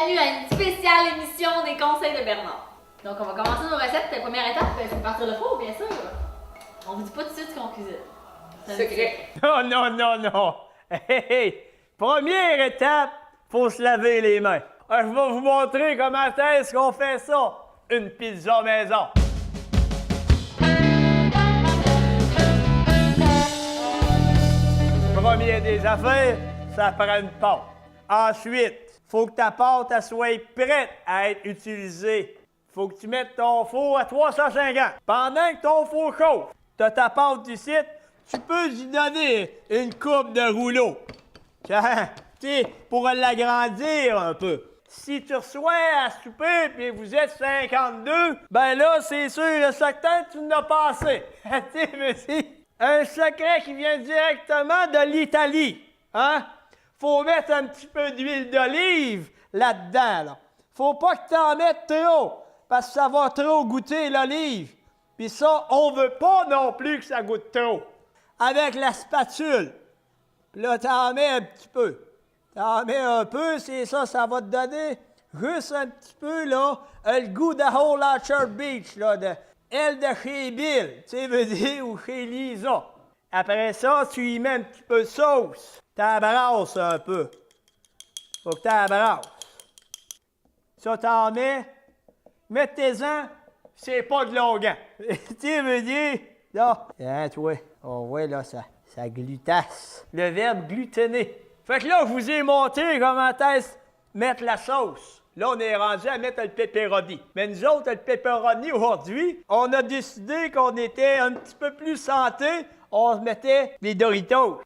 bienvenue à une spéciale émission des conseils de Bernard. Donc on va commencer nos recettes. La première étape, c'est partir le four, bien sûr. On vous dit pas tout de suite ce qu'on cuisine. Secret. Non, non, non, non. Hey, hey. Première étape, faut se laver les mains. Je vais vous montrer comment est-ce qu'on fait ça. Une pizza maison. Premier des affaires, ça prend une pâte. Ensuite, faut que ta pâte elle soit prête à être utilisée. Faut que tu mettes ton four à 350. Pendant que ton four chauffe, tu as ta pâte ici, tu peux lui donner une coupe de rouleau. Pour l'agrandir un peu. Si tu reçois à souper et vous êtes 52, ben là, c'est sûr et certain que tu n'as pas assez. Un secret qui vient directement de l'Italie. Hein? Faut mettre un petit peu d'huile d'olive là-dedans. Là. Faut pas que tu en mettes trop, parce que ça va trop goûter l'olive. Puis ça, on veut pas non plus que ça goûte trop. Avec la spatule. Puis là, t'en mets un petit peu. T'en mets un peu, c'est ça, ça va te donner juste un petit peu, là, le goût de Whole Orchard Beach, là, de elle de chez Bill, tu sais, veut dire, ou chez Lisa. Après ça, tu y mets un petit peu de sauce. T'abrasses un peu. Faut que t'abrasses. Ça, t'en mets. Mettez-en, c'est pas de longuant. Tu sais, veut dire, là, hein, toi, on voit, là, ça glutasse. Le verbe glutenner. Fait que là, je vous ai montré comment est-ce mettre la sauce. Là, on est rendu à mettre le pepperoni. Mais nous autres, le pepperoni, aujourd'hui, on a décidé qu'on était un petit peu plus santé. On mettait des Doritos.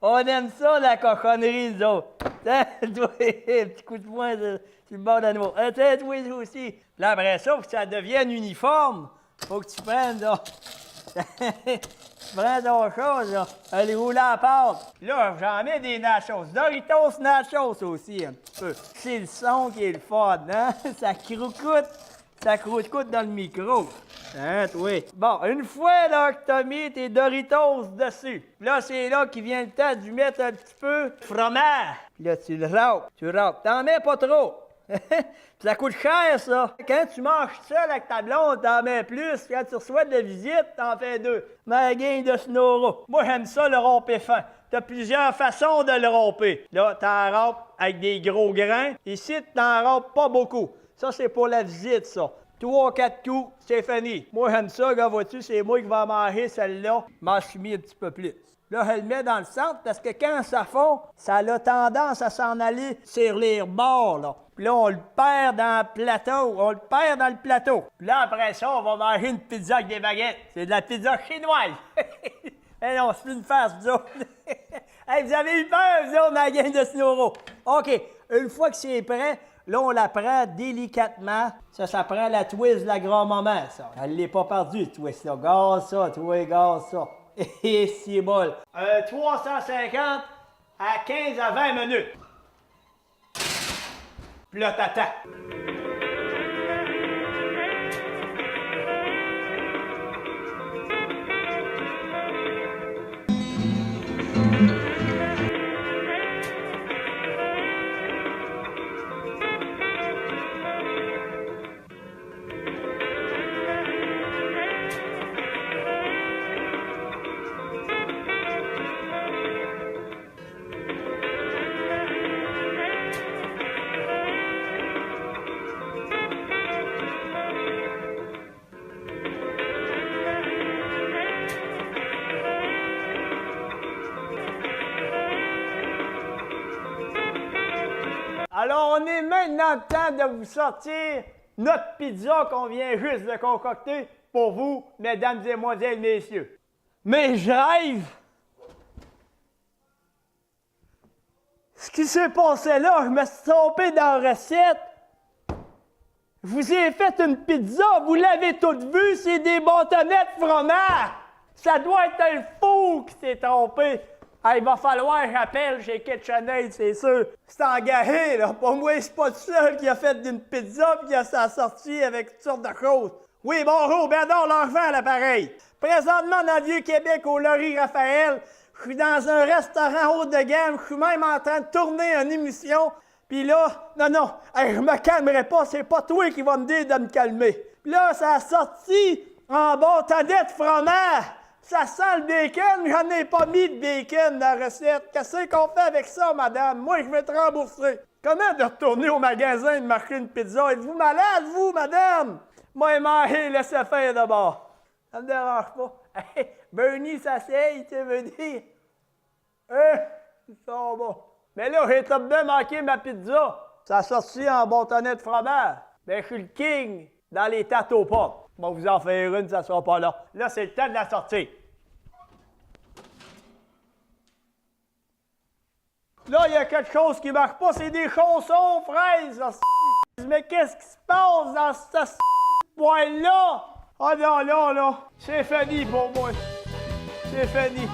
On aime ça, la cochonnerie, nous autres. Toi, petit coup de poing sur le bord de nous. Toi aussi. Là, après ça, pour que ça devienne uniforme, faut que tu prennes, là. Tu prends ton chose, là. Elle roule à la pâte. Là, j'en mets des nachos. Doritos nachos aussi, un petit peu. C'est le son qui est le fun, hein? Ça croûte. Ça croûte dans le micro. Hein, toi? Bon, une fois là, que tu as mis tes Doritos dessus, là, c'est là qu'il vient le temps de lui mettre un petit peu de fromage. Puis là, tu le râpes. Tu râpes. T'en mets pas trop. Ça coûte cher, ça. Quand tu manges seul avec ta blonde, t'en mets plus. Quand tu reçois de la visite, t'en fais deux. Ma gang de Snoro. Moi, j'aime ça, le râper fin. T'as plusieurs façons de le râper. Là, t'en râpes avec des gros grains. Ici, t'en râpes pas beaucoup. Ça, c'est pour la visite, ça. 3-4 coups, c'est fini. Moi, j'aime ça, gars, vois-tu, c'est moi qui vais manger celle-là. M'en suis mis un petit peu plus. Là, je le mets dans le centre parce que quand ça fond, ça a tendance à s'en aller sur les bords, là. Puis là, on le perd dans le plateau. Puis là, après ça, on va manger une pizza avec des baguettes. C'est de la pizza chinoise. Eh non, c'est plus une farce, vous autres. Hey, vous avez eu peur, vous autres, dans la gang de Snoro. OK, une fois que c'est prêt, là, on la prend délicatement. Ça prend la twist de la grand-maman, ça. Elle l'est pas perdue, twist, là. Gaz ça, toi, gaz ça. Et c'est bon. 350 à 15 à 20 minutes. Puis là, t'attends. Alors, on est maintenant le temps de vous sortir notre pizza qu'on vient juste de concocter pour vous, mesdames, mesdemoiselles, messieurs. Mais je rêve! Ce qui s'est passé là, je me suis trompé dans la recette. Je vous ai fait une pizza, vous l'avez toute vue, c'est des bâtonnets de fromage. Ça doit être un fou qui s'est trompé. Ah, il va falloir que j'appelle chez KitchenAid, c'est sûr. C'est engagé, là. Pour moi, c'est pas le seul qui a fait d'une pizza et qui a sa sortie avec toutes sortes de choses. Oui, bonjour, Bernard Langevin à l'appareil. Présentement, dans le Vieux-Québec, au Laurie Raphaël, je suis dans un restaurant haut de gamme. Je suis même en train de tourner une émission Puis là, non, hey, je me calmerai pas, c'est pas toi qui vas me dire de me calmer. Puis là, ça a sorti en bâtonnet de fromage. Ça sent le bacon, j'en ai pas mis de bacon dans la recette. Qu'est-ce qu'on fait avec ça, madame? Moi, je vais te rembourser. Comment de retourner au magasin et de m'acheter une pizza? Êtes-vous malade, vous, madame? Moi, manger, laissez faire d'abord. Ça me dérange pas. Hey, Bernie s'asseye, tu veux dire? Ils sont bons. Mais là, j'ai trop bien manqué ma pizza. Ça a sorti en bâtonnet de fromage. Ben, je suis le king dans les tartes aux pommes. Bon, vous en faire une, ça sera pas là. Là, c'est le temps de la sortir. Là, il y a quelque chose qui marche pas, c'est des chaussons fraises. Mais qu'est-ce qui se passe dans cette poêle-là? Ah non, là, c'est fini pour moi. C'est fini.